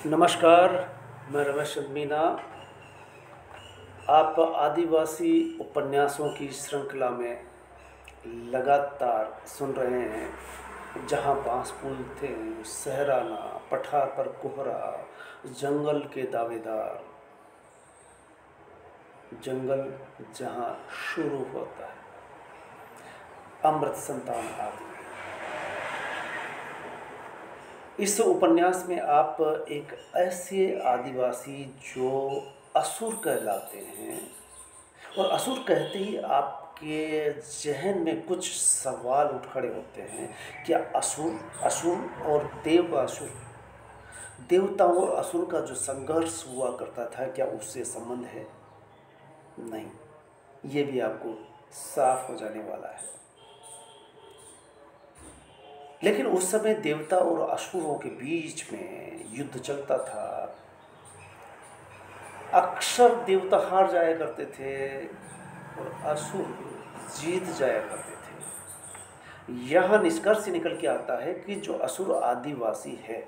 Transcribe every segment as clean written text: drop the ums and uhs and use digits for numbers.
नमस्कार। मैं रमेश चंद मीना। आप आदिवासी उपन्यासों की श्रृंखला में लगातार सुन रहे हैं। जहाँ बांस फूलते सहराना, पठार पर कोहरा, जंगल के दावेदार, जंगल जहाँ शुरू होता है, अमृत संतान आदि। इस उपन्यास में आप एक ऐसे आदिवासी जो असुर कहलाते हैं, और असुर कहते ही आपके जहन में कुछ सवाल उठ खड़े होते हैं। क्या असुर असुर और देव का असुर, देवताओं और असुर का जो संघर्ष हुआ करता था, क्या उससे संबंध है? नहीं, ये भी आपको साफ हो जाने वाला है। लेकिन उस समय देवता और असुरों के बीच में युद्ध चलता था। अक्सर देवता हार जाया करते थे और असुर जीत जाया करते थे। यह निष्कर्ष निकल के आता है कि जो असुर आदिवासी है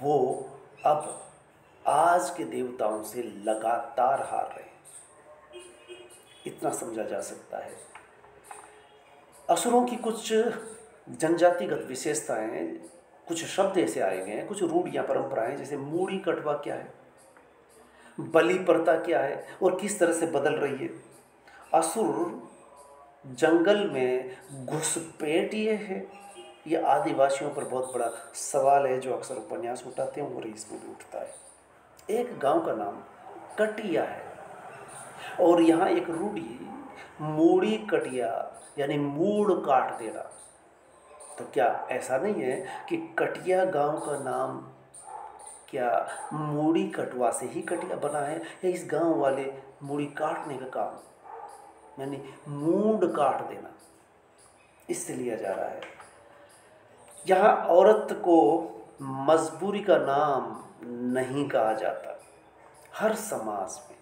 वो अब आज के देवताओं से लगातार हार रहे हैं, इतना समझा जा सकता है। असुरों की कुछ जनजातिगत विशेषताएं, कुछ शब्द ऐसे आए गए हैं, कुछ रूढ़ियां परंपराएं, जैसे मूड़ी कटवा क्या है, बलि प्रथा क्या है और किस तरह से बदल रही है। असुर जंगल में घुसपैठिए है, ये आदिवासियों पर बहुत बड़ा सवाल है जो अक्सर उपन्यास उठाते हैं और इसमें भी उठता है। एक गांव का नाम कटिया है और यहाँ एक रूढ़ी मूड़ी कटिया यानी मूड़ काट देना। तो क्या ऐसा नहीं है कि कटिया गांव का नाम क्या मूड़ी कटवा से ही कटिया बना है, या इस गांव वाले मूड़ी काटने का काम यानी मूंड काट देना इससे लिया जा रहा है। यहाँ औरत को मजबूरी का नाम नहीं कहा जाता। हर समाज में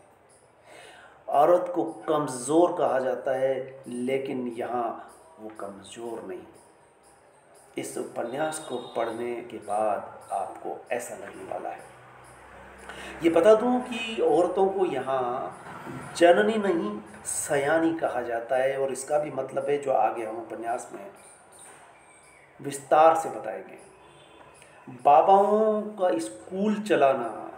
औरत को कमज़ोर कहा जाता है, लेकिन यहाँ वो कमज़ोर नहीं। इस उपन्यास को पढ़ने के बाद आपको ऐसा लगने वाला है। ये बता दूं कि औरतों को यहाँ जननी नहीं सयानी कहा जाता है, और इसका भी मतलब है जो आगे हम उपन्यास में विस्तार से बताएंगे। बाबाओं का स्कूल चलाना,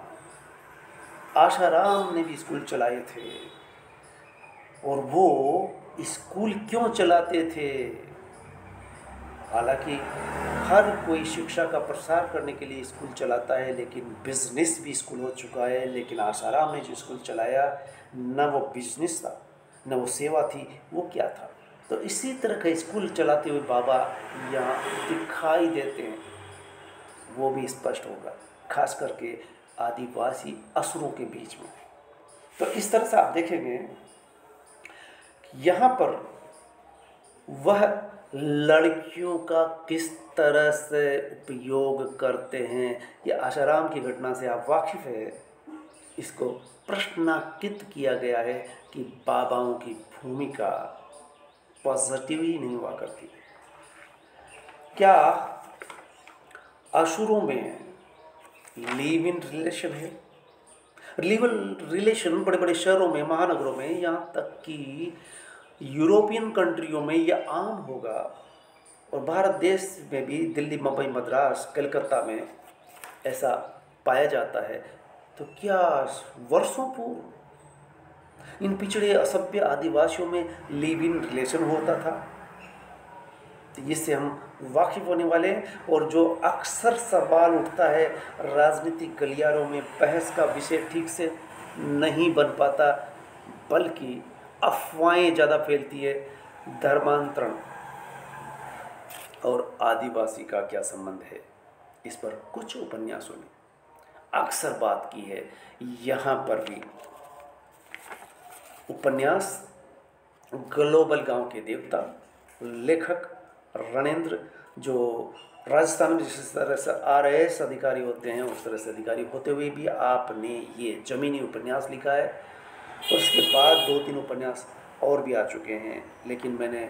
आशाराम ने भी स्कूल चलाए थे, और वो स्कूल क्यों चलाते थे? हालांकि हर कोई शिक्षा का प्रसार करने के लिए स्कूल चलाता है, लेकिन बिजनेस भी स्कूल हो चुका है। लेकिन आसाराम ने जो स्कूल चलाया, न वो बिजनेस था न वो सेवा थी, वो क्या था? तो इसी तरह का स्कूल चलाते हुए बाबा यहाँ दिखाई देते हैं, वो भी स्पष्ट होगा, खास करके आदिवासी असुरों के बीच में। तो इस तरह से आप देखेंगे यहाँ पर वह लड़कियों का किस तरह से उपयोग करते हैं। ये आशाराम की घटना से आप वाकिफ़ है। इसको प्रश्नांकित किया गया है कि बाबाओं की भूमिका पॉजिटिव ही नहीं हुआ करती। क्या असुरों में लिव इन रिलेशन है? लिव इन रिलेशन बड़े बड़े शहरों में, महानगरों में, यहाँ तक कि यूरोपियन कंट्रियों में यह आम होगा, और भारत देश में भी दिल्ली, मुंबई, मद्रास, कलकत्ता में ऐसा पाया जाता है। तो क्या वर्षों पूर्व इन पिछड़े असभ्य आदिवासियों में लिव इन रिलेशन होता था? तो इससे हम वाकिफ होने वाले हैं। और जो अक्सर सवाल उठता है, राजनीतिक गलियारों में बहस का विषय ठीक से नहीं बन पाता, बल्कि अफवाहें ज़्यादा फैलती है। धर्मांतरण और आदिवासी का क्या संबंध है, इस पर कुछ उपन्यासों ने अक्सर बात की है। यहाँ पर भी उपन्यास ग्लोबल गांव के देवता, लेखक रणेंद्र, जो राजस्थान में जिस तरह से आरएएस अधिकारी होते हैं उस तरह से अधिकारी होते हुए भी आपने ये जमीनी उपन्यास लिखा है। और उसके बाद 2-3 उपन्यास और भी आ चुके हैं, लेकिन मैंने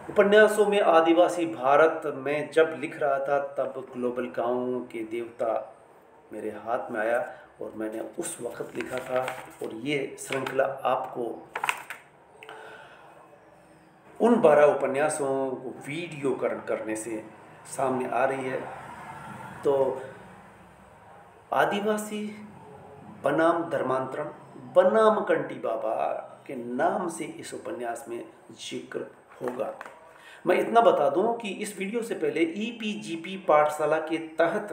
उपन्यासों में आदिवासी भारत में जब लिख रहा था तब ग्लोबल गांव के देवता मेरे हाथ में आया और मैंने उस वक्त लिखा था। और ये श्रृंखला आपको उन 12 उपन्यासों को वीडियोकरण करने से सामने आ रही है। तो आदिवासी बनाम धर्मांतरण बनाम कंटी बाबा के नाम से इस उपन्यास में जिक्र होगा। मैं इतना बता दूं कि इस वीडियो से पहले ईपीजीपी पाठशाला के तहत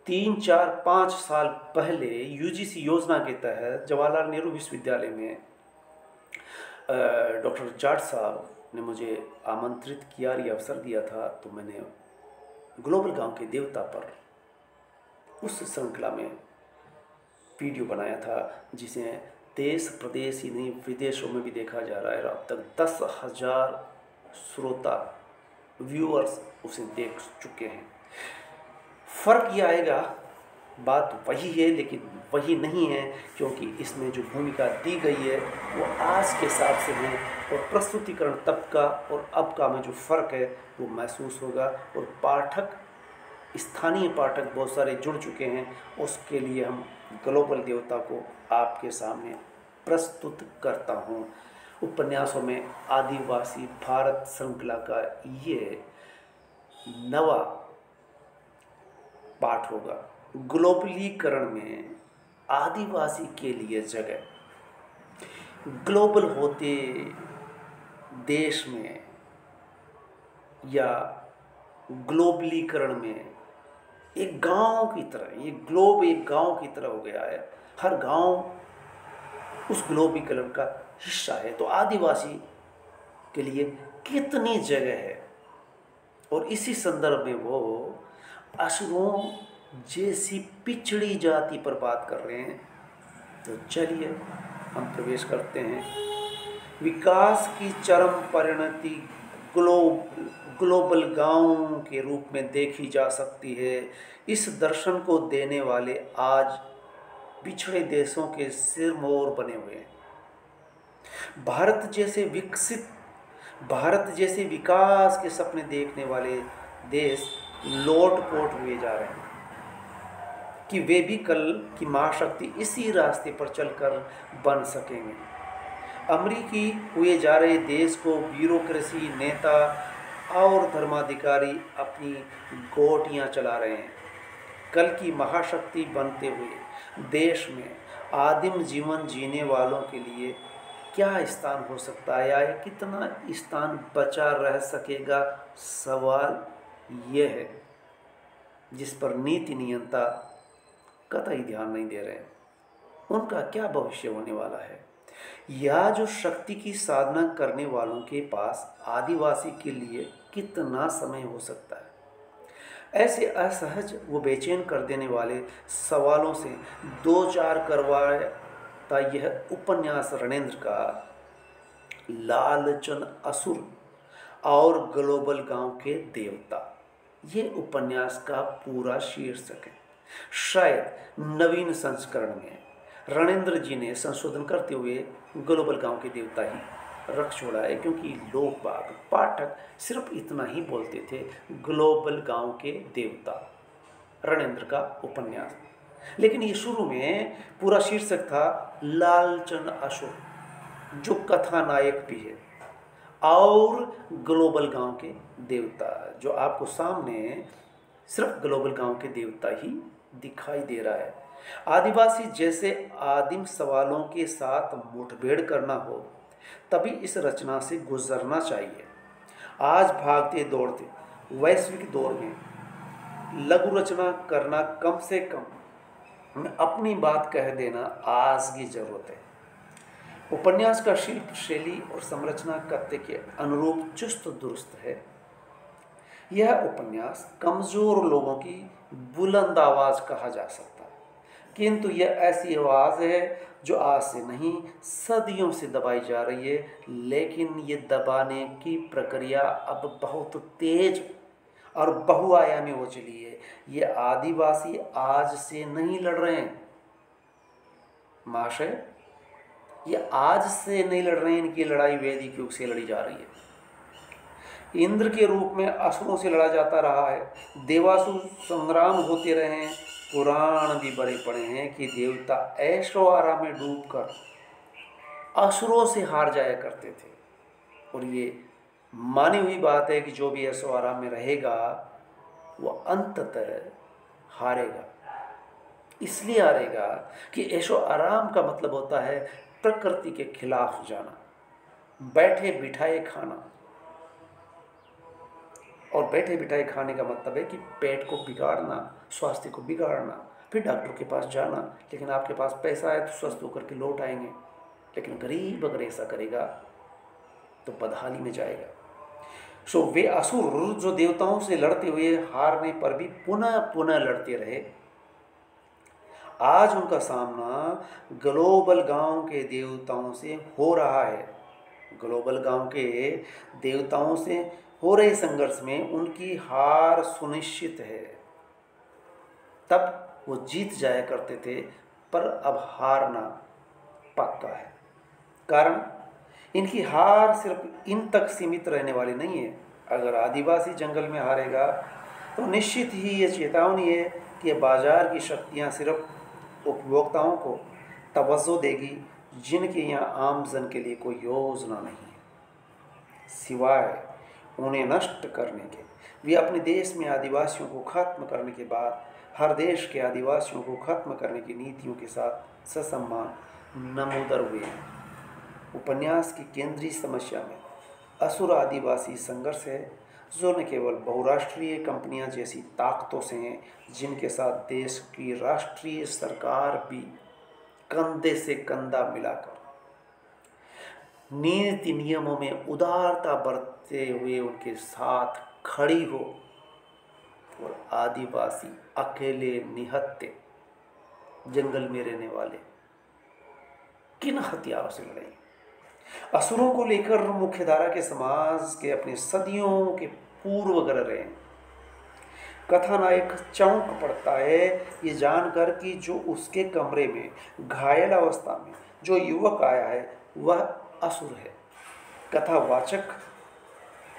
3, 4, 5 साल पहले यूजीसी योजना के तहत जवाहरलाल नेहरू विश्वविद्यालय में डॉक्टर जाट साहब ने मुझे आमंत्रित किया, ये अवसर दिया था। तो मैंने ग्लोबल गांव के देवता पर उस श्रृंखला में वीडियो बनाया था, जिसे देश प्रदेश ही नहीं विदेशों में भी देखा जा रहा है। अब तक 10,000 श्रोता व्यूअर्स उसे देख चुके हैं। फर्क यह आएगा, बात वही है लेकिन वही नहीं है, क्योंकि इसमें जो भूमिका दी गई है वो आज के हिसाब से है और प्रस्तुतिकरण तब का और अब का में जो फ़र्क है वो महसूस होगा। और पाठक, स्थानीय पाठक बहुत सारे जुड़ चुके हैं, उसके लिए हम ग्लोबल देवता को आपके सामने प्रस्तुत करता हूँ। उपन्यासों में आदिवासी भारत श्रृंखला का ये नवा पाठ होगा। ग्लोबलीकरण में आदिवासी के लिए जगह, ग्लोबल होते देश में या ग्लोबलीकरण में एक गांव की तरह, ये ग्लोब एक गांव की तरह हो गया है। हर गांव उस ग्लोबलीकरण का हिस्सा है। तो आदिवासी के लिए कितनी जगह है, और इसी संदर्भ में वो असुरों जैसी पिछड़ी जाति पर बात कर रहे हैं। तो चलिए हम प्रवेश करते हैं। विकास की चरम परिणति ग्लोबल गांव के रूप में देखी जा सकती है। इस दर्शन को देने वाले आज पिछड़े देशों के सिरमौर बने हुए हैं। भारत जैसे विकास के सपने देखने वाले देश लोटपोट हुए जा रहे हैं कि वे भी कल की महाशक्ति इसी रास्ते पर चलकर बन सकेंगे। अमेरिकी हुए जा रहे देश को ब्यूरोक्रेसी, नेता और धर्माधिकारी अपनी गोटियां चला रहे हैं। कल की महाशक्ति बनते हुए देश में आदिम जीवन जीने वालों के लिए क्या स्थान हो सकता है, या कितना स्थान बचा रह सकेगा, सवाल यह है जिस पर नीति नियंता कतई ध्यान नहीं दे रहे हैं। उनका क्या भविष्य होने वाला है, या जो शक्ति की साधना करने वालों के पास आदिवासी के लिए कितना समय हो सकता है। ऐसे असहज व बेचैन कर देने वाले सवालों से दो चार करवाता यह उपन्यास रणेंद्र का लालचन असुर और ग्लोबल गांव के देवता, ये उपन्यास का पूरा शीर्षक है। शायद नवीन संस्करण में रणेंद्र जी ने संशोधन करते हुए ग्लोबल गांव के देवता ही रख छोड़ा है, क्योंकि लोग बाग पाठक सिर्फ इतना ही बोलते थे, ग्लोबल गांव के देवता रणेंद्र का उपन्यास। लेकिन ये शुरू में पूरा शीर्षक था लालचन असुर, जो कथानायक भी है, और ग्लोबल गांव के देवता, जो आपको सामने सिर्फ ग्लोबल गांव के देवता ही दिखाई दे रहा है। आदिवासी जैसे आदिम सवालों के साथ मुठभेड़ करना हो तभी इस रचना से गुजरना चाहिए। आज भागते दौड़ते वैश्विक दौर में लघु रचना करना, कम से कम अपनी बात कह देना आज की जरूरत है। उपन्यास का शिल्प, शैली और संरचना कथ्य के अनुरूप चुस्त दुरुस्त है। यह उपन्यास कमजोर लोगों की बुलंद आवाज कहा जा सकता है, किंतु यह ऐसी आवाज है जो आज से नहीं सदियों से दबाई जा रही है। लेकिन ये दबाने की प्रक्रिया अब बहुत तेज और बहुआयामी हो चली है। ये आदिवासी आज से नहीं लड़ रहे हैं महाशय, ये आज से नहीं लड़ रहे हैं। इनकी लड़ाई वैदिक युग से लड़ी जा रही है। इंद्र के रूप में असुरों से लड़ा जाता रहा है, देवासुर संग्राम होते रहे हैं। पुराण भी बड़े पड़े हैं कि देवता ऐशो आराम में डूबकर असुरों से हार जाया करते थे। और ये मानी हुई बात है कि जो भी ऐशो आराम में रहेगा वो अंततः हारेगा। इसलिए हारेगा कि ऐशो आराम का मतलब होता है प्रकृति के खिलाफ जाना, बैठे बिठाए खाना। और बैठे बिठाए खाने का मतलब है कि पेट को बिगाड़ना, स्वास्थ्य को बिगाड़ना, फिर डॉक्टर के पास जाना, लेकिन आपके पास पैसा है तो स्वस्थ होकर के लौट आएंगे। लेकिन गरीब अगर ऐसा करेगा तो बदहाली में जाएगा। सो वे असुर जो देवताओं से लड़ते हुए हारने पर भी पुनः पुनः लड़ते रहे, आज उनका सामना ग्लोबल गांव के देवताओं से हो रहा है। ग्लोबल गांव के देवताओं से हो रहे संघर्ष में उनकी हार सुनिश्चित है। तब वो जीत जाया करते थे, पर अब हारना पक्का है। कारण इनकी हार सिर्फ इन तक सीमित रहने वाली नहीं है। अगर आदिवासी जंगल में हारेगा तो निश्चित ही ये चेतावनी है कि बाजार की शक्तियाँ सिर्फ उपभोक्ताओं को तवज्जो देगी, जिनके यहाँ आमजन के लिए कोई योजना नहीं है सिवाय उन्हें नष्ट करने के। वे अपने देश में आदिवासियों को खत्म करने के बाद हर देश के आदिवासियों को खत्म करने की नीतियों के साथ ससम्मान नमोदर हुए हैं। उपन्यास की केंद्रीय समस्या में असुर आदिवासी संघर्ष है, जो न केवल बहुराष्ट्रीय कंपनियां जैसी ताकतों से हैं, जिनके साथ देश की राष्ट्रीय सरकार भी कंधे से कंधा मिलाकर नीति नियमों में उदारता बरतते हुए उनके साथ खड़ी हो, और आदिवासी अकेले निहत्थे जंगल में रहने वाले किन हथियारों से लड़े। असुरों को लेकर मुख्यधारा के समाज के अपने सदियों के पूर्वग्रह रहे। कथानायक चौंक पड़ता है ये जानकर कि जो उसके कमरे में घायल अवस्था में जो युवक आया है वह असुर है। कथावाचक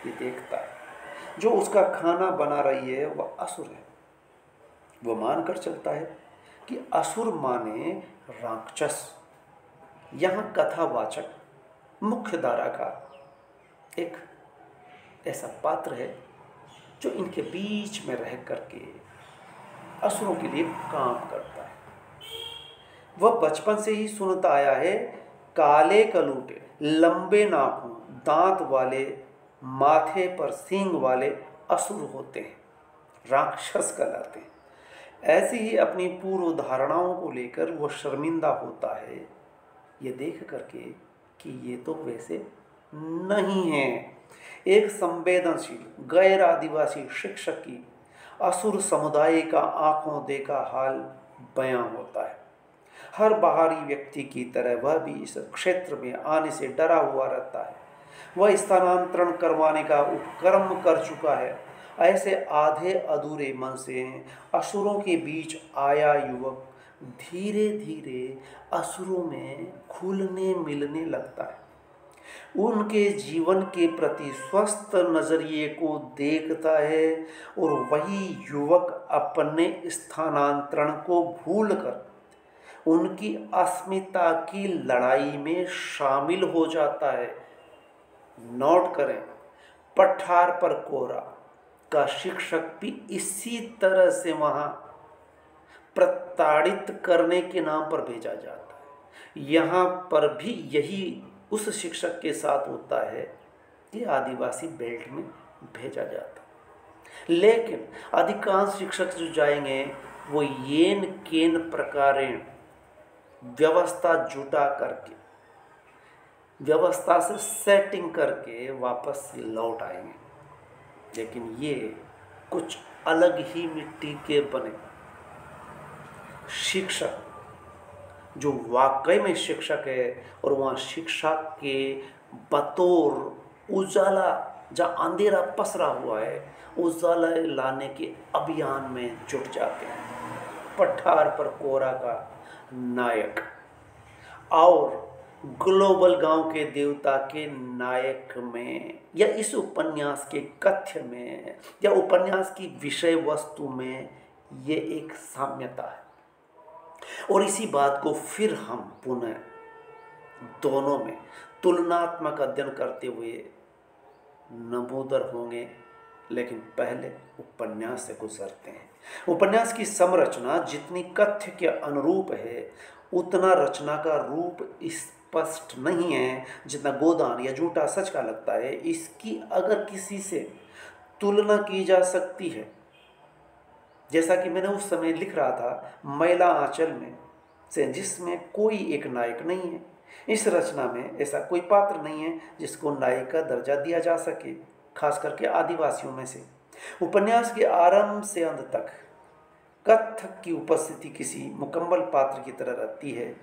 ये देखता है जो उसका खाना बना रही है वह असुर है। वह मानकर चलता है कि असुर माने राक्षस। यहाँ कथावाचक मुख्य धारा का एक ऐसा पात्र है जो इनके बीच में रह करके असुरों के लिए काम करता है। वह बचपन से ही सुनता आया है काले कलूटे, लंबे नाखून, दांत वाले, माथे पर सींग वाले असुर होते हैं, राक्षस कहलाते हैं। ऐसी ही अपनी पूर्व धारणाओं को लेकर वह शर्मिंदा होता है ये देख करके कि ये तो वैसे नहीं है। एक संवेदनशील गैर आदिवासी शिक्षक की असुर समुदाय का आंखों देखा हाल बयां होता है। हर बाहरी व्यक्ति की तरह वह भी इस क्षेत्र में आने से डरा हुआ रहता है। वह स्थानांतरण करवाने का उपक्रम कर चुका है। ऐसे आधे अधूरे मन से असुरों के बीच आया युवक धीरे धीरे असुरों में घुलने मिलने लगता है। उनके जीवन के प्रति स्वस्थ नजरिए को देखता है और वही युवक अपने स्थानांतरण को भूलकर उनकी अस्मिता की लड़ाई में शामिल हो जाता है। नोट करें, पठार पर कोरा का शिक्षक भी इसी तरह से वहां प्रताड़ित करने के नाम पर भेजा जाता है। यहाँ पर भी यही उस शिक्षक के साथ होता है कि आदिवासी बेल्ट में भेजा जाता है। लेकिन अधिकांश शिक्षक जो जाएंगे वो येन केन प्रकारेण व्यवस्था जुटा करके, व्यवस्था से सेटिंग करके वापस लौट आएंगे। लेकिन ये कुछ अलग ही मिट्टी के बने शिक्षक जो वाकई में शिक्षक है और वहाँ शिक्षा के बतौर उजाला, जहाँ अंधेरा पसरा हुआ है, उजाला लाने के अभियान में जुट जाते हैं। पठार पर कोरा का नायक और ग्लोबल गांव के देवता के नायक में या इस उपन्यास के कथ्य में या उपन्यास की विषय वस्तु में ये एक साम्यता है। और इसी बात को फिर हम पुनः दोनों में तुलनात्मक अध्ययन करते हुए नमूदर होंगे। लेकिन पहले उपन्यास से गुजरते हैं। उपन्यास की संरचना जितनी कथ्य के अनुरूप है उतना रचना का रूप स्पष्ट नहीं है जितना गोदान या झूठा सच का लगता है। इसकी अगर किसी से तुलना की जा सकती है, जैसा कि मैंने उस समय लिख रहा था मैला आंचल में से, जिसमें कोई एक नायक नहीं है। इस रचना में ऐसा कोई पात्र नहीं है जिसको नायक का दर्जा दिया जा सके, खास करके आदिवासियों में से। उपन्यास के आरंभ से अंत तक कथक की उपस्थिति किसी मुकम्मल पात्र की तरह रहती है।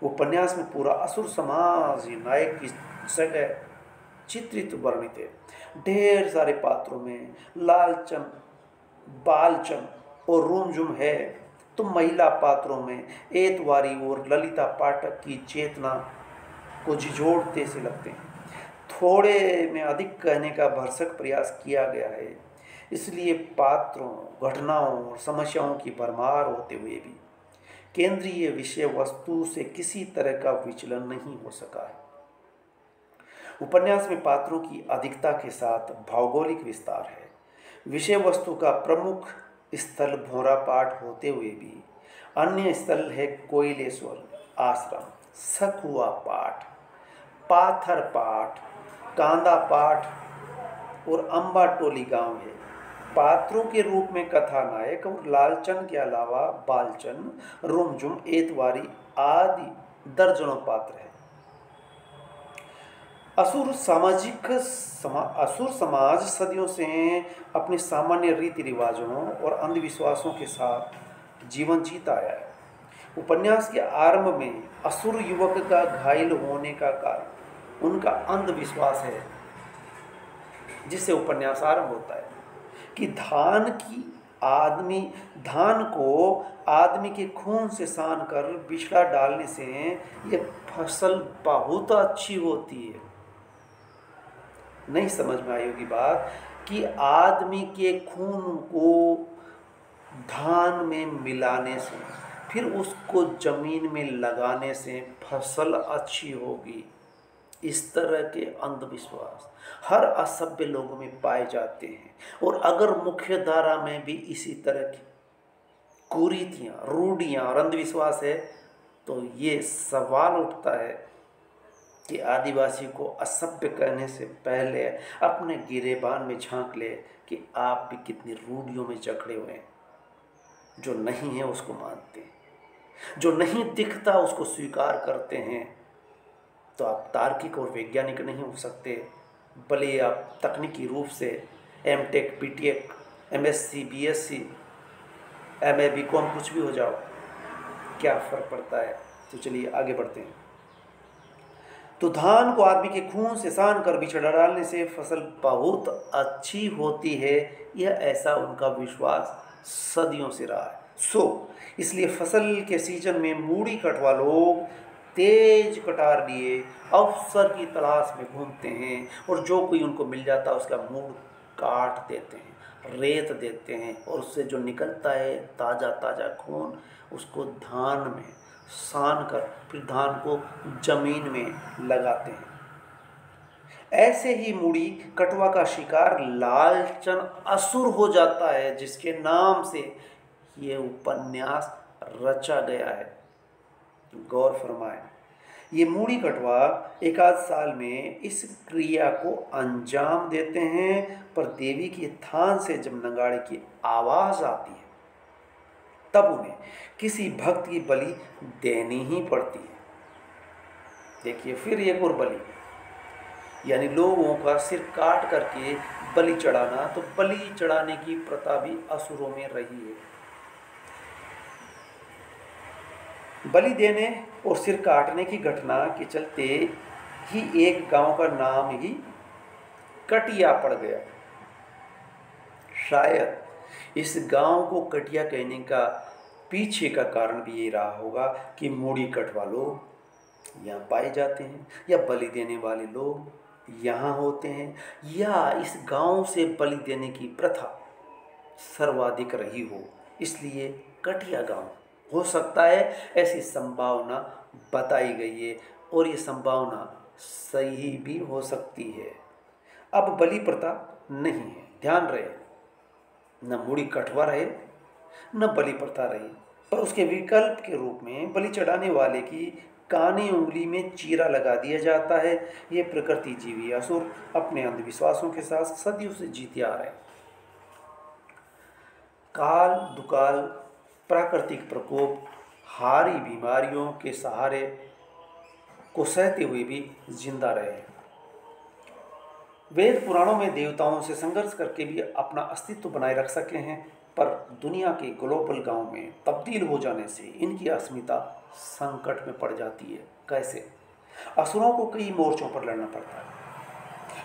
उपन्यास में पूरा असुर समाज नायक की जगह चित्रित वर्णित है। ढेर सारे पात्रों में लालचन, बालचन और रुमझुम है, तो महिला पात्रों में एतवारी और ललिता पाठक की चेतना को झिझोड़ते से लगते हैं। थोड़े में अधिक कहने का भरसक प्रयास किया गया है, इसलिए पात्रों, घटनाओं और समस्याओं की भरमार होते हुए भी केंद्रीय विषय वस्तु से किसी तरह का विचलन नहीं हो सका है। उपन्यास में पात्रों की अधिकता के साथ भौगोलिक विस्तार है। विषय वस्तु का प्रमुख स्थल भोरापाट होते हुए भी अन्य स्थल है कोयलेश्वर आश्रम, सखुआ पाठ, पाथर पाठ, कांदा पाठ और अंबाटोली गांव है। पात्रों के रूप में कथानायक और लालचन के अलावा बालचन, रुमझुम, एतवारी आदि दर्जनों पात्र हैं। असुर समाज सदियों से अपने सामान्य रीति रिवाजों और अंधविश्वासों के साथ जीवन जीता आया है। उपन्यास के आरंभ में असुर युवक का घायल होने का कारण उनका अंधविश्वास है, जिससे उपन्यास आरंभ होता है कि धान को आदमी के खून से सान कर बिचड़ा डालने से ये फसल बहुत अच्छी होती है। नहीं समझ में आई होगी बात कि आदमी के खून को धान में मिलाने से फिर उसको जमीन में लगाने से फसल अच्छी होगी। इस तरह के अंधविश्वास हर असभ्य लोगों में पाए जाते हैं। और अगर मुख्य धारा में भी इसी तरह की कुरीतियां, रूढ़ियां और अंधविश्वास है, तो ये सवाल उठता है कि आदिवासी को असभ्य कहने से पहले अपने गिरेबान में झांक ले कि आप भी कितनी रूढ़ियों में जकड़े हुए हैं। जो नहीं है उसको मानते हैं, जो नहीं दिखता उसको स्वीकार करते हैं। तो आप तार्किक और वैज्ञानिक नहीं हो सकते, भले आप तकनीकी रूप से MTech, BTech, MSc, BSc, MA, BCom कुछ भी हो जाओ, क्या फर्क पड़ता है। तो चलिए आगे बढ़ते हैं। तो धान को आदमी के खून से सान कर बिचड़ा डालने से फसल बहुत अच्छी होती है, यह ऐसा उनका विश्वास सदियों से रहा है। इसलिए फसल के सीजन में मूड़ी कटवा लोग तेज कटार लिए अवसर की तलाश में घूमते हैं और जो कोई उनको मिल जाता है उसका मूड़ काट देते हैं, रेत देते हैं और उससे जो निकलता है ताज़ा ताज़ा खून उसको धान में सान कर फिर धान को जमीन में लगाते हैं। ऐसे ही मूड़ी कटवा का शिकार लालचन असुर हो जाता है, जिसके नाम से ये उपन्यास रचा गया है। गौर फरमाएं, ये मूड़ी कटवा एक आध साल में इस क्रिया को अंजाम देते हैं, पर देवी के थान से जब नगाड़े की आवाज आती है तब उन्हें किसी भक्त की बलि देनी ही पड़ती है। देखिए फिर एक और बलि, यानी लोगों का सिर काट करके बलि चढ़ाना। तो बलि चढ़ाने की प्रथा भी असुरों में रही है। बलि देने और सिर काटने की घटना के चलते ही एक गांव का नाम ही कटिया पड़ गया। शायद इस गांव को कटिया कहने का पीछे का कारण भी ये रहा होगा कि मूड़ी कटवा लोग यहाँ पाए जाते हैं, या बलि देने वाले लोग यहाँ होते हैं, या इस गांव से बलि देने की प्रथा सर्वाधिक रही हो, इसलिए कटिया गांव हो सकता है, ऐसी संभावना बताई गई है और ये संभावना सही भी हो सकती है। अब बलि प्रथा नहीं है, ध्यान रहे, न मूड़ी कठवा रहे न बलि प्रथा रही, पर उसके विकल्प के रूप में बलि चढ़ाने वाले की कानी उंगली में चीरा लगा दिया जाता है। ये प्रकृति जीवी असुर अपने अंधविश्वासों के साथ सदियों से जीते आ रहे हैं। काल दुकाल प्राकृतिक प्रकोप हारी बीमारियों के सहारे को सहते हुए भी जिंदा रहे हैं। वेद पुराणों में देवताओं से संघर्ष करके भी अपना अस्तित्व बनाए रख सके हैं, पर दुनिया के ग्लोबल गांव में तब्दील हो जाने से इनकी अस्मिता संकट में पड़ जाती है। कैसे? असुरों को कई मोर्चों पर लड़ना पड़ता है,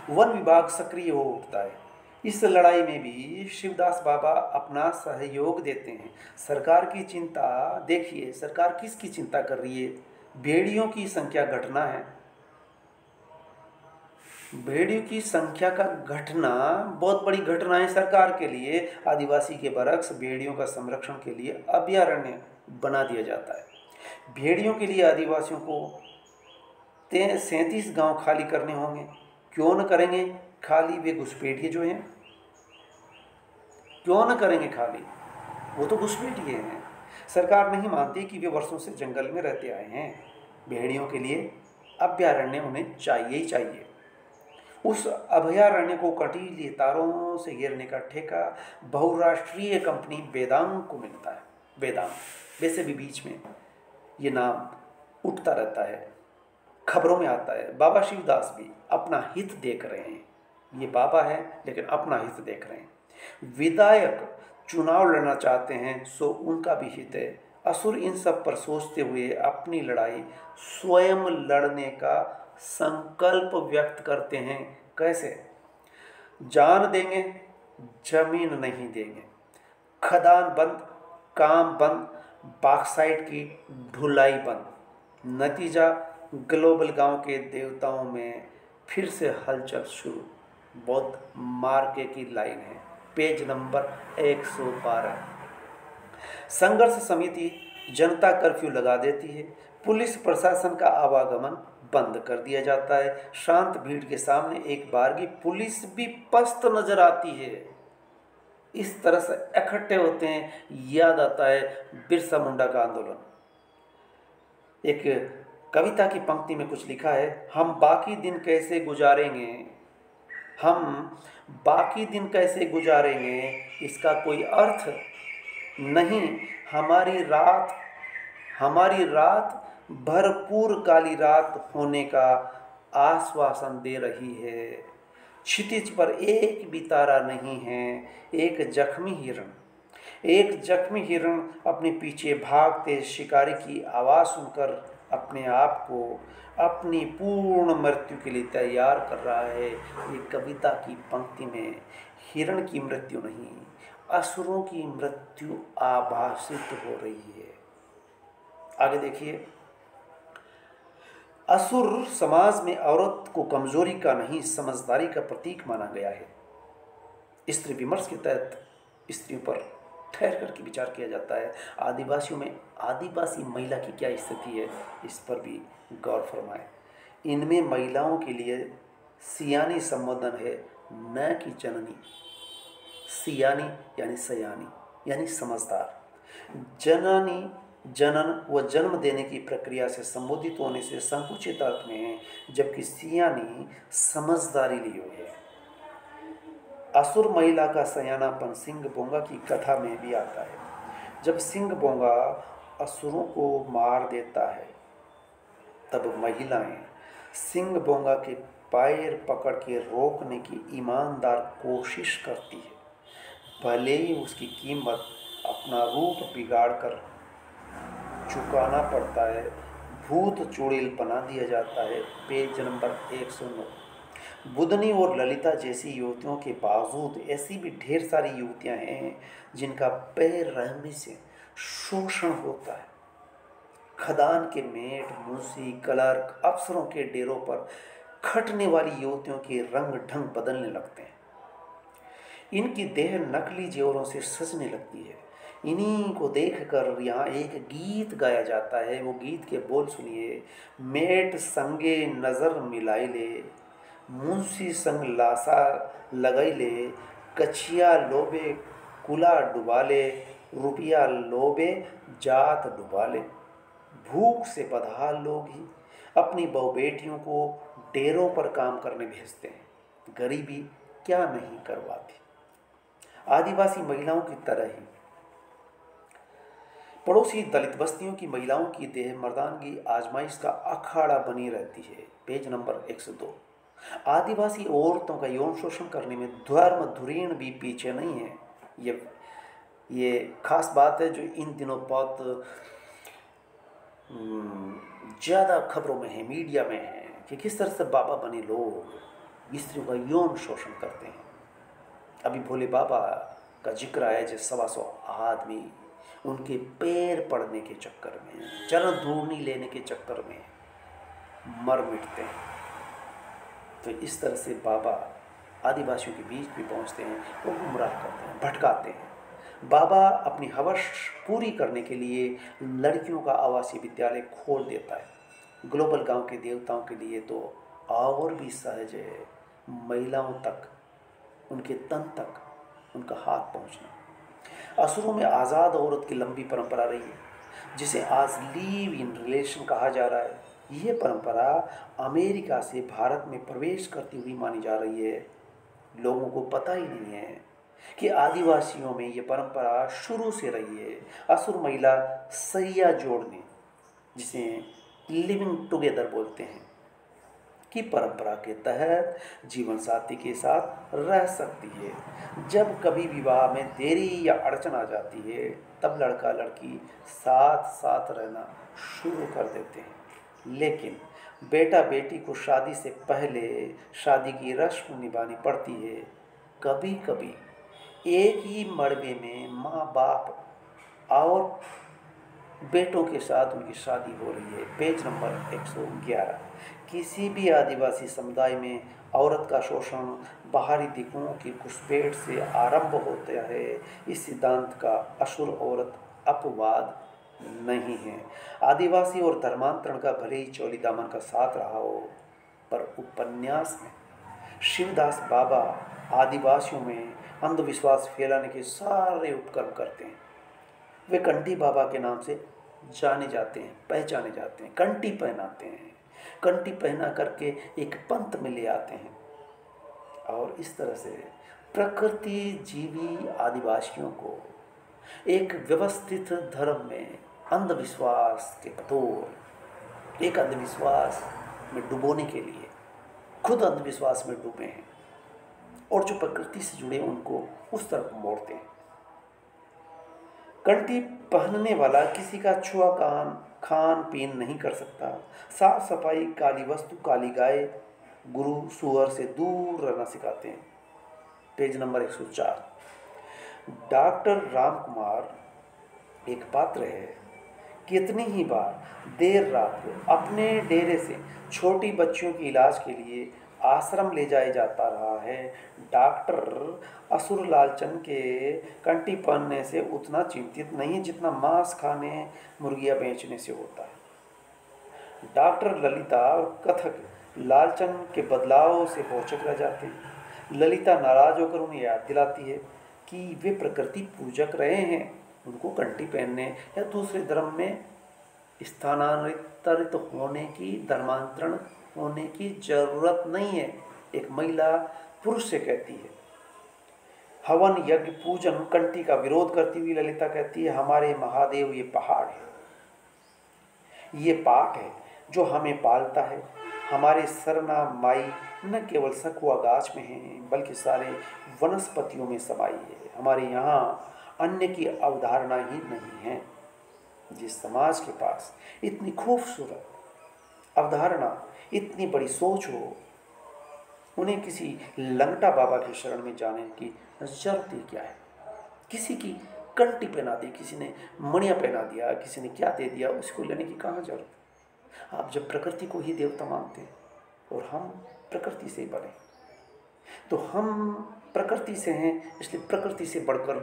वन विभाग सक्रिय हो उठता है। इस लड़ाई में भी शिवदास बाबा अपना सहयोग देते हैं। सरकार की चिंता देखिए, सरकार किसकी चिंता कर रही है? भेड़ियों की संख्या घटना है। भेड़ियों की संख्या का घटना बहुत बड़ी घटना है सरकार के लिए। आदिवासी के बरक्स भेड़ियों का संरक्षण के लिए अभयारण्य बना दिया जाता है। भेड़ियों के लिए आदिवासियों को 37 गांव खाली करने होंगे। क्यों न करेंगे खाली? वे घुसपैठिए जो हैं, क्यों न करेंगे खाली? वो तो घुसपैठिए हैं। सरकार नहीं मानती कि वे वर्षों से जंगल में रहते आए हैं। भेड़ियों के लिए अभयारण्य उन्हें चाहिए ही चाहिए। उस अभयारण्य को कटीले तारों से घेरने का ठेका बहुराष्ट्रीय कंपनी वेदांग को मिलता है। वेदांग, वैसे भी बीच में ये नाम उठता रहता है, खबरों में आता है। बाबा शिवदास भी अपना हित देख रहे हैं। ये बाबा है लेकिन अपना हित देख रहे हैं। विधायक चुनाव लड़ना चाहते हैं, सो उनका भी हित है। असुर इन सब पर सोचते हुए अपनी लड़ाई स्वयं लड़ने का संकल्प व्यक्त करते हैं। कैसे? जान देंगे, जमीन नहीं देंगे, खदान बंद, काम बंद, बॉक्साइट की ढुलाई बंद। नतीजा ग्लोबल गांव के देवताओं में फिर से हलचल शुरू। बौद्ध मार्के की लाइन है, पेज नंबर 112। संघर्ष समिति जनता कर्फ्यू लगा देती है। पुलिस प्रशासन का आवागमन बंद कर दिया जाता है। शांत भीड़ के सामने एक बारगी पुलिस भी पस्त नजर आती है। इस तरह से इकट्ठे होते हैं। याद आता है बिरसा मुंडा का आंदोलन। एक कविता की पंक्ति में कुछ लिखा है, हम बाकी दिन कैसे गुजारेंगे, हम बाकी दिन कैसे गुजारेंगे, इसका कोई अर्थ नहीं। हमारी रात भरपूर काली रात होने का आश्वासन दे रही है। क्षितिज पर एक भी तारा नहीं है। एक जख्मी हिरण अपने पीछे भागते शिकारी की आवाज़ सुनकर अपने आप को अपनी पूर्ण मृत्यु के लिए तैयार कर रहा है। ये कविता की पंक्ति में हिरण की मृत्यु नहीं, असुरों की मृत्यु आभासित हो रही है। आगे देखिए, असुर समाज में औरत को कमजोरी का नहीं समझदारी का प्रतीक माना गया है। स्त्री विमर्श के तहत स्त्रियों पर ठहर करके विचार किया जाता है। आदिवासियों में आदिवासी महिला की क्या स्थिति है, इस पर भी गौर फरमाएं। इनमें महिलाओं के लिए सियानी संबोधन है, न कि जननी। सियानी यानी सयानी यानी समझदार। जननी जनन व जन्म देने की प्रक्रिया से संबोधित होने से संकुचित अर्थ में है, जबकि सियानी समझदारी ली हुई है। असुर महिला का सयानापन सिंह बोंगा की कथा में भी आता है। जब सिंह बोंगा असुरों को मार देता है, तब महिलाएं सिंह बोंगा के पैर पकड़ के रोकने की ईमानदार कोशिश करती है, भले ही उसकी कीमत अपना रूप बिगाड़ कर चुकाना पड़ता है। भूत चुड़ैल बना दिया जाता है। Page number 109। बुधनी और ललिता जैसी युवतियों के बावजूद ऐसी भी ढेर सारी युवतियां हैं जिनका पैर रहने से शोषण होता है। खदान के मेट, मुंशी, क्लर्क, अफसरों के डेरों पर खटने वाली युवतियों के रंग ढंग बदलने लगते हैं। इनकी देह नकली जेवरों से सजने लगती है। इन्हीं को देखकर यहाँ एक गीत गाया जाता है। वो गीत के बोल सुनिए। मेट संगे नजर मिलाई ले, मुंशी संग लासा लगाई ले, कछिया लोबे कुला डुबा ले, रुपया लोबे जात डुबा ले। भूख से बदहाल लोग ही अपनी बहू बेटियों को डेरों पर काम करने भेजते हैं। गरीबी क्या नहीं करवाती। आदिवासी महिलाओं की तरह ही पड़ोसी दलित बस्तियों की महिलाओं की देह मर्दानगी आजमाइश का अखाड़ा बनी रहती है। Page number 102। आदिवासी औरतों का यौन शोषण करने में धर्म धुरीण भी पीछे नहीं है। ये खास बात है जो इन दिनों बहुत ज़्यादा खबरों में है, मीडिया में है, कि किस तरह से बाबा बने लोग स्त्रियों का यौन शोषण करते हैं। अभी भोले बाबा का जिक्र आया जो 125 आदमी उनके पैर पड़ने के चक्कर में, चरण धूनी लेने के चक्कर में मर मिटते हैं। तो इस तरह से बाबा आदिवासियों के बीच भी पहुंचते हैं, वो गुमराह करते हैं, भटकाते हैं। बाबा अपनी हवस पूरी करने के लिए लड़कियों का आवासीय विद्यालय खोल देता है। ग्लोबल गांव के देवताओं के लिए तो और भी सहज है महिलाओं तक, उनके तन तक उनका हाथ पहुंचना। असुरों में आज़ाद औरत की लंबी परंपरा रही है, जिसे आज लिव इन रिलेशन कहा जा रहा है। यह परंपरा अमेरिका से भारत में प्रवेश करती हुई मानी जा रही है। लोगों को पता ही नहीं है कि आदिवासियों में ये परंपरा शुरू से रही है। असुर महिला सैया जोड़ने, जिसे लिविंग टुगेदर बोलते हैं, की परंपरा के तहत जीवन साथी के साथ रह सकती है। जब कभी विवाह में देरी या अड़चन आ जाती है, तब लड़का लड़की साथ साथ रहना शुरू कर देते हैं। लेकिन बेटा बेटी को शादी से पहले शादी की रस्म निभानी पड़ती है। कभी कभी एक ही मड़बे में माँ बाप और बेटों के साथ उनकी शादी हो रही है। Page number 111। किसी भी आदिवासी समुदाय में औरत का शोषण बाहरी दिक्कतों की घुसपैठ से आरंभ होता है। इस सिद्धांत का असुर औरत अपवाद नहीं है। आदिवासी और धर्मांतरण का भले ही चोली दामन का साथ रहा हो, पर उपन्यास में शिवदास बाबा आदिवासियों में अंधविश्वास फैलाने के सारे उपक्रम करते हैं। वे कंठी बाबा के नाम से जाने जाते हैं, पहचाने जाते हैं। कंठी पहनाते हैं, कंठी पहना करके एक पंथ में ले आते हैं और इस तरह से प्रकृति जीवी आदिवासियों को एक व्यवस्थित धर्म में अंधविश्वास के कठोर एक अंधविश्वास में डुबोने के लिए खुद अंधविश्वास में डूबे हैं और जो प्रकृति से जुड़े उनको उस तरफ मोड़ते हैं। कंठी पहनने वाला किसी का छुआ खान पीन नहीं कर सकता। साफ सफाई, काली वस्तु, काली गाय, गुरु सुअर से दूर रहना सिखाते हैं। Page number 104। Doctor Ram Kumar एक पात्र है। कितनी ही बार देर रात को अपने डेरे से छोटी बच्चियों के इलाज के लिए आश्रम ले जाया जाता रहा है। डॉक्टर असुर लालचंद के कंठी पहनने से उतना चिंतित नहीं जितना मांस खाने, मुर्गियां बेचने से होता है। डॉक्टर ललिता और कथक लालचंद के बदलाव से भौचक रह जाते हैं। ललिता नाराज होकर उन्हें याद दिलाती है कि वे प्रकृति पूजक रहे हैं, उनको कंठी पहनने या दूसरे धर्म में स्थानांतरित होने की, धर्मांतरण होने की जरूरत नहीं है। एक महिला पुरुष से कहती है। हवन, यज्ञ, पूजन, कंठी का विरोध करती हुई ललिता कहती है, हमारे महादेव ये पहाड़ है, ये पाठ है जो हमें पालता है। हमारे सरना माई न केवल सखुआ गाछ में है बल्कि सारे वनस्पतियों में समाई है। हमारे यहाँ अन्य की अवधारणा ही नहीं है। जिस समाज के पास इतनी खूबसूरत अवधारणा, इतनी बड़ी सोच हो, उन्हें किसी लंगटा बाबा के शरण में जाने की जरूरत ही क्या है। किसी की कंठी पहना दी, किसी ने मणिया पहना दिया, किसी ने क्या दे दिया, उसको लेने की कहाँ जरूरत है। आप जब प्रकृति को ही देवता मानते हैं और हम प्रकृति से बने, तो हम प्रकृति से हैं, इसलिए प्रकृति से बढ़कर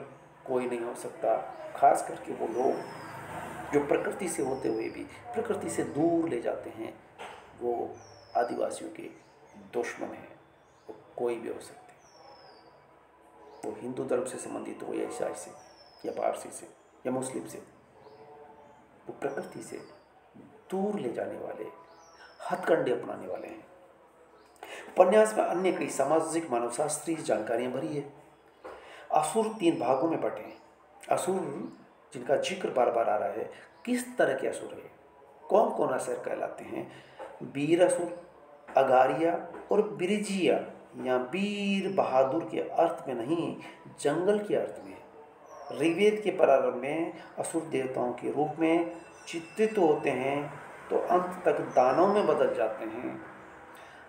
कोई नहीं हो सकता। खास करके वो लोग जो प्रकृति से होते हुए भी प्रकृति से दूर ले जाते हैं, वो आदिवासियों के दुश्मन हैं। वो कोई भी हो सकते हैं, वो हिंदू धर्म से संबंधित हो या ईसाई से या पारसी से या मुस्लिम से, वो प्रकृति से दूर ले जाने वाले, हथकंडे अपनाने वाले हैं। उपन्यास में अन्य कई सामाजिक मानवशास्त्रीय जानकारियां भरी है। असुर 3 भागों में बटे हैं। असुर जिनका जिक्र बार बार आ रहा है, किस तरह के असुर है, कौन कौन असुर कहलाते हैं? वीर असुर, अगारिया और बिरजिया। यहाँ वीर बहादुर के अर्थ में नहीं, जंगल के अर्थ में। ऋग्वेद के प्रारंभ में असुर देवताओं के रूप में चित्रित होते हैं, तो अंत तक दानव में बदल जाते हैं।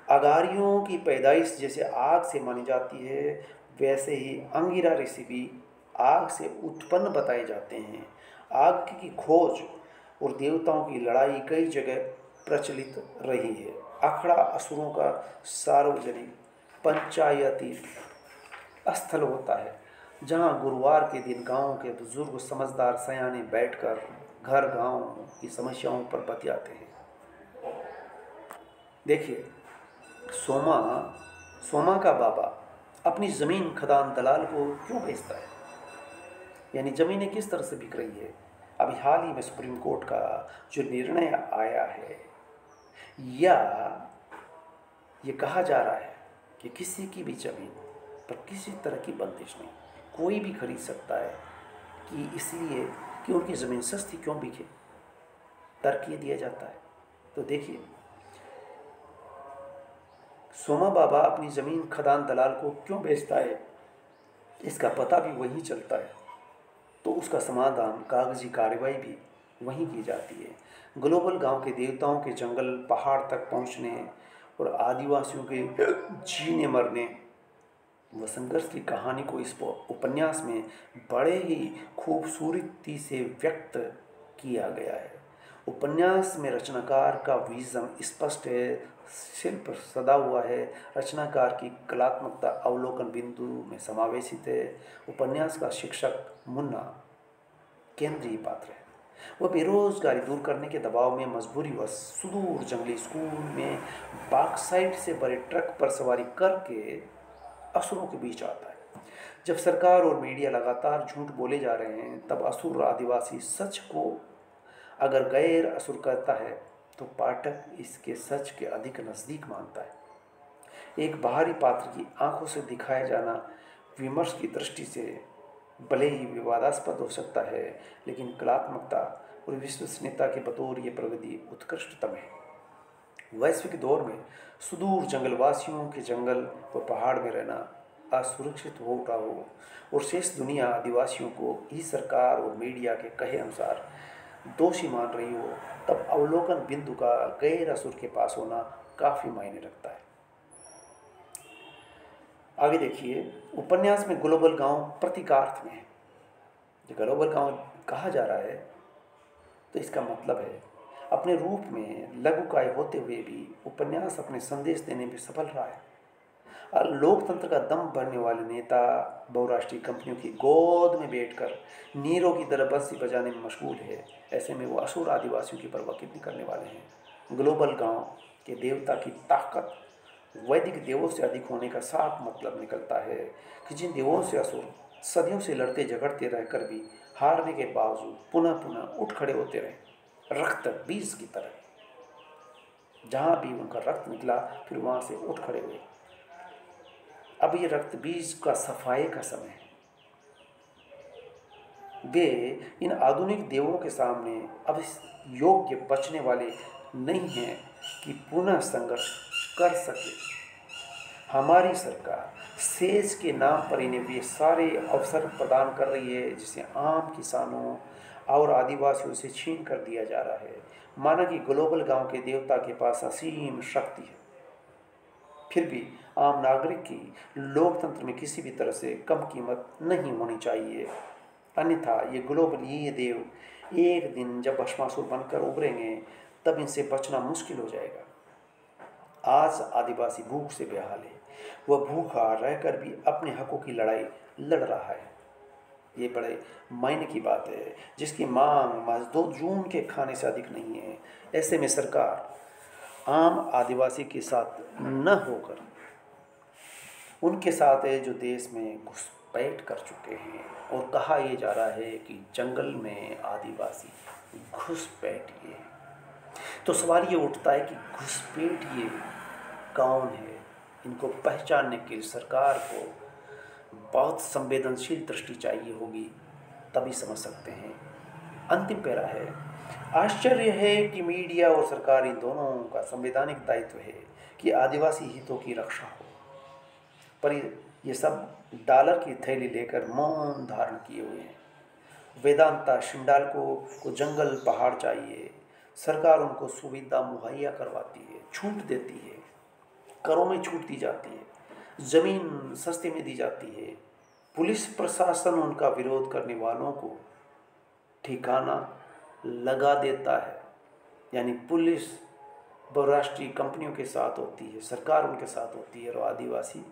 अगारियों की पैदाइश जैसे आग से मानी जाती है, वैसे ही अंगिरा ऋषि भी आग से उत्पन्न बताए जाते हैं। आग की खोज और देवताओं की लड़ाई कई जगह प्रचलित रही है। अखड़ा असुरों का सार्वजनिक पंचायती स्थल होता है, जहाँ गुरुवार के दिन गांव के बुजुर्ग समझदार सयाने बैठकर घर गांव की समस्याओं पर बतियाते हैं। देखिए, सोमा का बाबा अपनी ज़मीन खदान दलाल को क्यों बेचता है, यानी ज़मीनें किस तरह से बिक रही है। अभी हाल ही में सुप्रीम कोर्ट का जो निर्णय आया है, या ये कहा जा रहा है कि किसी की भी ज़मीन पर किसी तरह की बंदिश नहीं, कोई भी खरीद सकता है, कि इसलिए कि उनकी ज़मीन सस्ती क्यों बिके, तर्क ये दिया जाता है। तो देखिए, सोमा बाबा अपनी ज़मीन खदान दलाल को क्यों बेचता है, इसका पता भी वहीं चलता है, तो उसका समाधान, कागजी कार्रवाई भी वहीं की जाती है। ग्लोबल गांव के देवताओं के जंगल पहाड़ तक पहुंचने और आदिवासियों के जीने मरने व संघर्ष की कहानी को इस उपन्यास में बड़े ही खूबसूरती से व्यक्त किया गया है। उपन्यास में रचनाकार का विजन स्पष्ट है, शिल्प सदा हुआ है, रचनाकार की कलात्मकता अवलोकन बिंदु में समावेशित है। उपन्यास का शिक्षक मुन्ना केंद्रीय पात्र है। वह बेरोजगारी दूर करने के दबाव में मजबूरीवश सुदूर जंगली स्कूल में बॉक्साइट से भरे ट्रक पर सवारी करके असुरों के बीच आता है। जब सरकार और मीडिया लगातार झूठ बोले जा रहे हैं, तब असुर आदिवासी सच को अगर गैर असुर कहता है, तो पाठक इसके सच के अधिक नज़दीक मानता है। एक बाहरी पात्र की आंखों से दिखाया जाना विमर्श की दृष्टि से भले ही विवादास्पद हो सकता है, लेकिन कलात्मकता और विश्वसनीयता के बतौर ये प्रगति उत्कृष्टतम है। वैश्विक दौर में सुदूर जंगलवासियों के जंगल व पहाड़ में रहना असुरक्षित हो उठा हो और शेष दुनिया आदिवासियों को ही सरकार और मीडिया के कहे अनुसार दोषी मान रही हो, तब अवलोकन बिंदु का गैर असुर के पास होना काफ़ी मायने रखता है। आगे देखिए, उपन्यास में ग्लोबल गांव प्रतीकार्थ में है। ग्लोबल गांव कहा जा रहा है, तो इसका मतलब है अपने रूप में लघुकाय होते हुए भी उपन्यास अपने संदेश देने में सफल रहा है। लोकतंत्र का दम भरने वाले नेता बहुराष्ट्रीय कंपनियों की गोद में बैठकर नीरों की तरह बंसी बजाने में मशगूल है। ऐसे में वो असुर आदिवासियों की परवाह कितनी करने वाले हैं। ग्लोबल गांव के देवता की ताकत वैदिक देवों से अधिक होने का साफ मतलब निकलता है कि जिन देवों से असुर सदियों से लड़ते झगड़ते रहकर भी हारने के बावजूद पुनः पुनः उठ खड़े होते रहे, रक्त बीज की तरह। जहाँ भी उनका रक्त निकला, फिर वहाँ से उठ खड़े हुए। अब ये रक्त बीज का सफाई का समय है। वे इन आधुनिक देवों के सामने अब इस योग्य बचने वाले नहीं हैं कि पुनः संघर्ष कर सके। हमारी सरकार सेज के नाम पर इन्हें वे सारे अवसर प्रदान कर रही है जिसे आम किसानों और आदिवासियों से छीन कर दिया जा रहा है। माना कि ग्लोबल गांव के देवता के पास असीम शक्ति है, फिर भी आम नागरिक की लोकतंत्र में किसी भी तरह से कम कीमत नहीं होनी चाहिए। अन्यथा ये ग्लोबल ये देव एक दिन जब भस्मासुर बनकर उभरेंगे तब इनसे बचना मुश्किल हो जाएगा। आज आदिवासी भूख से बेहाल है, वह भूखा रहकर भी अपने हकों की लड़ाई लड़ रहा है। ये बड़े मायने की बात है, जिसकी मांग मजदूर जून के खाने से अधिक नहीं है। ऐसे में सरकार आम आदिवासी के साथ न होकर उनके साथ है जो देश में घुसपैठ कर चुके हैं, और कहा यह जा रहा है कि जंगल में आदिवासी घुसपैठिए। तो सवाल ये उठता है कि घुसपैठिए कौन है? इनको पहचानने के लिए सरकार को बहुत संवेदनशील दृष्टि चाहिए होगी, तभी समझ सकते हैं। अंतिम पैरा है, आश्चर्य है कि मीडिया और सरकार इन दोनों का संवैधानिक दायित्व है कि आदिवासी हितों की रक्षा हो, पर ये सब डॉलर की थैली लेकर मौन धारण किए हुए हैं। वेदांता शिंडाल्को को जंगल पहाड़ चाहिए, सरकार उनको सुविधा मुहैया करवाती है, छूट देती है, करों में छूट दी जाती है, ज़मीन सस्ते में दी जाती है। पुलिस प्रशासन उनका विरोध करने वालों को ठिकाना लगा देता है, यानी पुलिस बहुराष्ट्रीय कंपनियों के साथ होती है, सरकार उनके साथ होती है, और आदिवासी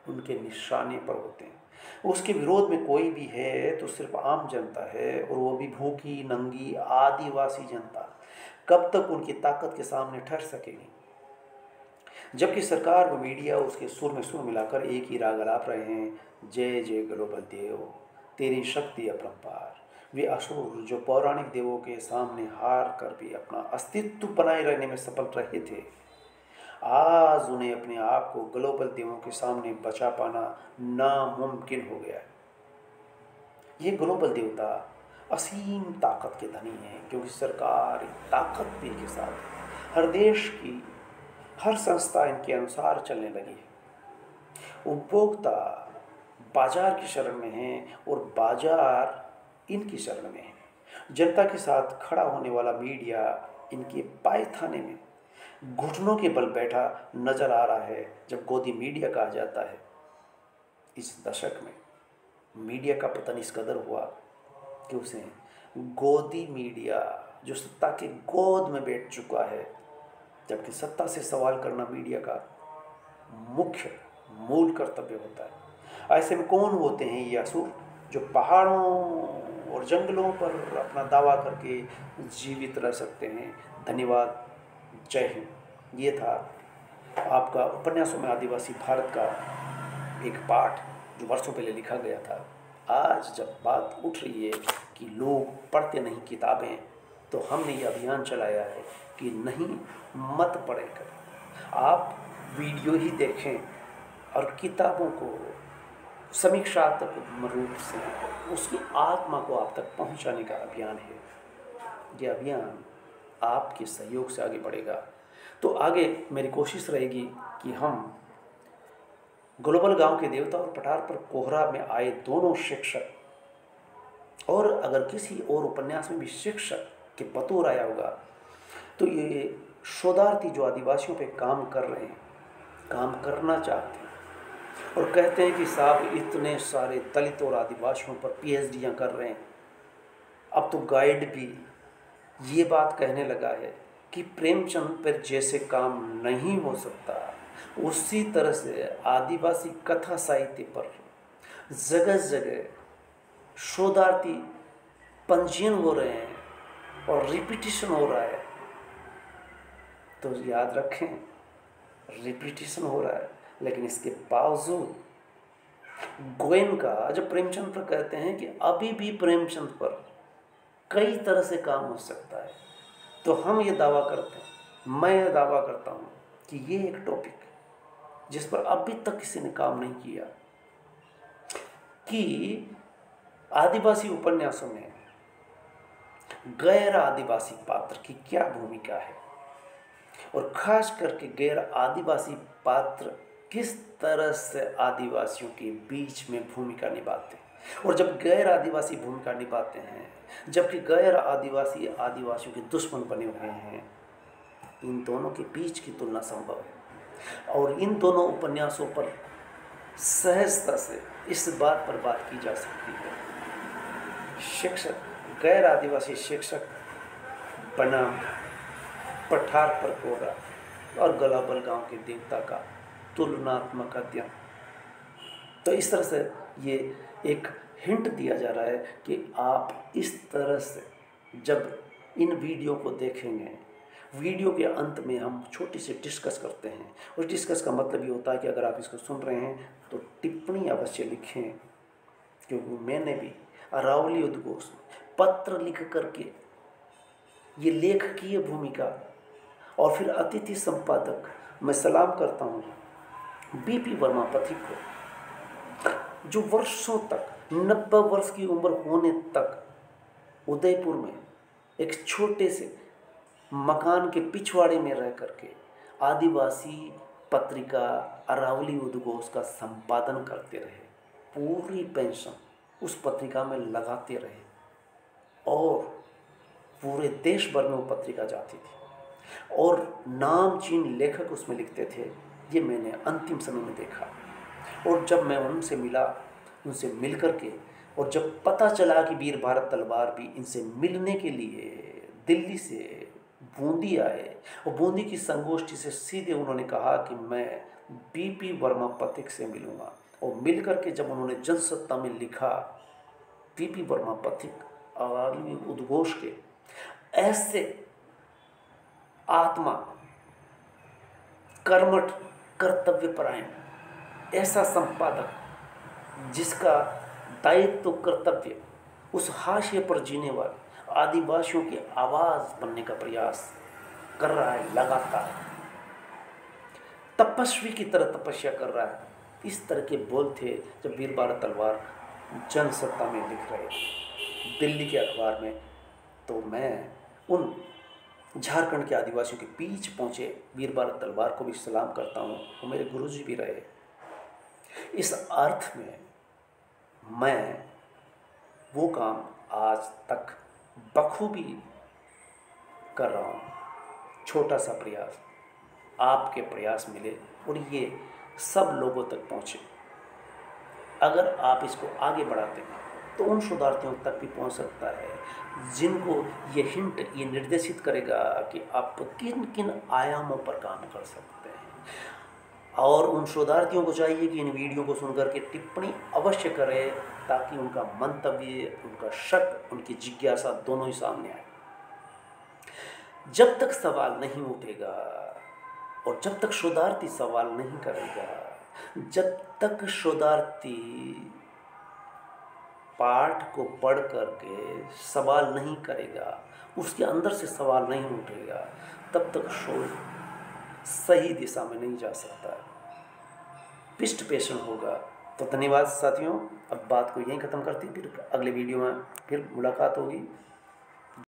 उनके निशाने पर होते हैं। उसके विरोध में कोई भी है तो सिर्फ आम जनता है, और वो भी भूखी नंगी आदिवासी जनता। कब तक उनकी ताकत के सामने ठहर सकेगी? जबकि सरकार व मीडिया उसके सुर में सुर मिलाकर एक ही राग अलाप रहे हैं, जय जय ग्लोबल देव, तेरी शक्ति अपरंपार। वे असुर जो पौराणिक देवों के सामने हार कर भी अपना अस्तित्व बनाए रहने में सफल रहे थे, आज उन्हें अपने आप को ग्लोबल देवों के सामने बचा पाना नामुमकिन हो गया है। ये ग्लोबल देवता असीम ताकत के धनी हैं, क्योंकि सरकार ताकत भी के साथ हर देश की हर संस्था इनके अनुसार चलने लगी है। उपभोक्ता बाजार की शरण में हैं और बाजार इनकी शरण में है। जनता के साथ खड़ा होने वाला मीडिया इनके पायखाने में घुटनों के बल बैठा नजर आ रहा है। जब गोदी मीडिया कहा जाता है, इस दशक में मीडिया का पतन इस कदर हुआ कि उसे गोदी मीडिया जो सत्ता के गोद में बैठ चुका है, जबकि सत्ता से सवाल करना मीडिया का मुख्य मूल कर्तव्य होता है। ऐसे में कौन होते हैं ये असुर जो पहाड़ों और जंगलों पर अपना दावा करके जीवित रह सकते हैं? धन्यवाद, जय हिंद। ये था आपका उपन्यासों में आदिवासी भारत का एक पाठ जो वर्षों पहले लिखा गया था। आज जब बात उठ रही है कि लोग पढ़ते नहीं किताबें, तो हमने ये अभियान चलाया है कि नहीं, मत पढ़ें करें, आप वीडियो ही देखें और किताबों को समीक्षात्मक रूप से उसकी आत्मा को आप तक पहुंचाने का अभियान है। ये अभियान आपके सहयोग से आगे बढ़ेगा। तो आगे मेरी कोशिश रहेगी कि हम ग्लोबल गांव के देवता और पठार पर कोहरा में आए दोनों शिक्षक, और अगर किसी और उपन्यास में भी शिक्षक के बतौर आया होगा, तो ये शोधार्थी जो आदिवासियों पे काम कर रहे हैं, काम करना चाहते हैं और कहते हैं कि साहब इतने सारे दलित और आदिवासियों पर पीएचडीयां कर रहे हैं, अब तो गाइड भी ये बात कहने लगा है कि प्रेमचंद पर जैसे काम नहीं हो सकता, उसी तरह से आदिवासी कथा साहित्य पर जगह जगह शोधार्थी पंजीयन हो रहे हैं और रिपीटिशन हो रहा है। तो याद रखें, रिपीटिशन हो रहा है, लेकिन इसके बावजूद गोयनका जब प्रेमचंद पर कहते हैं कि अभी भी प्रेमचंद पर कई तरह से काम हो सकता है, तो हम ये दावा करते हैं, मैं ये दावा करता हूँ कि ये एक टॉपिक जिस पर अभी तक किसी ने काम नहीं किया कि आदिवासी उपन्यासों में गैर आदिवासी पात्र की क्या भूमिका है, और खास करके गैर आदिवासी पात्र किस तरह से आदिवासियों के बीच में भूमिका निभाते हैं। और जब गैर आदिवासी भूमिका निभाते हैं, जबकि गैर आदिवासी आदिवासियों के दुश्मन बने हुए हैं, इन दोनों के बीच की तुलना संभव है। और इन दोनों उपन्यासों पर सहजता से इस बात पर बात की जा सकती है शिक्षक, गैर आदिवासी शिक्षक बनाम पठार पर कोरा और गलाबल गांव के देवता का तुलनात्मक अध्ययन। तो इस तरह से ये एक हिंट दिया जा रहा है कि आप इस तरह से जब इन वीडियो को देखेंगे, वीडियो के अंत में हम छोटी सी डिस्कस करते हैं। उस डिस्कस का मतलब ये होता है कि अगर आप इसको सुन रहे हैं तो टिप्पणी अवश्य लिखें, क्योंकि मैंने भी अरावली उद्घोष पत्र लिख करके ये लेखकीय भूमिका और फिर अतिथि संपादक मैं सलाम करता हूँ बीपी वर्मा पथिक को, जो वर्षों तक 90 वर्ष की उम्र होने तक उदयपुर में एक छोटे से मकान के पिछवाड़े में रह करके आदिवासी पत्रिका अरावली उद्घोष का संपादन करते रहे। पूरी पेंशन उस पत्रिका में लगाते रहे और पूरे देश भर में वो पत्रिका जाती थी और नामचीन लेखक उसमें लिखते थे। ये मैंने अंतिम समय में देखा और जब मैं उनसे मिला, उनसे मिल कर के, और जब पता चला कि वीर भारत तलवार भी इनसे मिलने के लिए दिल्ली से बूंदी आए और बूंदी की संगोष्ठी से सीधे उन्होंने कहा कि मैं बीपी वर्मा पथिक से मिलूंगा। और मिल करके जब उन्होंने जनसत्ता में लिखा बीपी वर्मा पथिक अरावली उद्घोष के ऐसे आत्मा कर्मठ कर्तव्यपरायण ऐसा संपादक जिसका दायित्व कर्तव्य उस हाशिए पर जीने वाले आदिवासियों की आवाज बनने का प्रयास कर रहा है, लगातार तपस्वी की तरह तपस्या कर रहा है। इस तरह के बोल थे जब वीर भारत तलवार जनसत्ता में लिख रहे थे दिल्ली के अखबार में। तो मैं उन झारखंड के आदिवासियों के बीच पहुंचे वीर भारत तलवार को भी सलाम करता हूं, वो मेरे गुरुजी भी रहे। इस अर्थ में मैं वो काम आज तक बखूबी कर रहा हूँ। छोटा सा प्रयास, आपके प्रयास मिले और ये सब लोगों तक पहुँचे। अगर आप इसको आगे बढ़ाते हैं तो उन शोधार्थियों तक भी पहुँच सकता है जिनको ये हिंट, ये निर्देशित करेगा कि आप किन किन आयामों पर काम कर सकते हैं। और उन शोधार्थियों को चाहिए कि इन वीडियो को सुनकर के टिप्पणी अवश्य करें ताकि उनका मंतव्य, उनका शक, उनकी जिज्ञासा दोनों ही सामने आए। जब तक सवाल नहीं उठेगा और जब तक शोधार्थी सवाल नहीं करेगा, जब तक शोधार्थी पाठ को पढ़ करके सवाल नहीं करेगा, उसके अंदर से सवाल नहीं उठेगा, तब तक शोध सही दिशा में नहीं जा सकता, पिष्ट पेषण होगा। तो धन्यवाद साथियों, अब बात को यहीं ख़त्म करती, फिर अगले वीडियो में फिर मुलाकात होगी।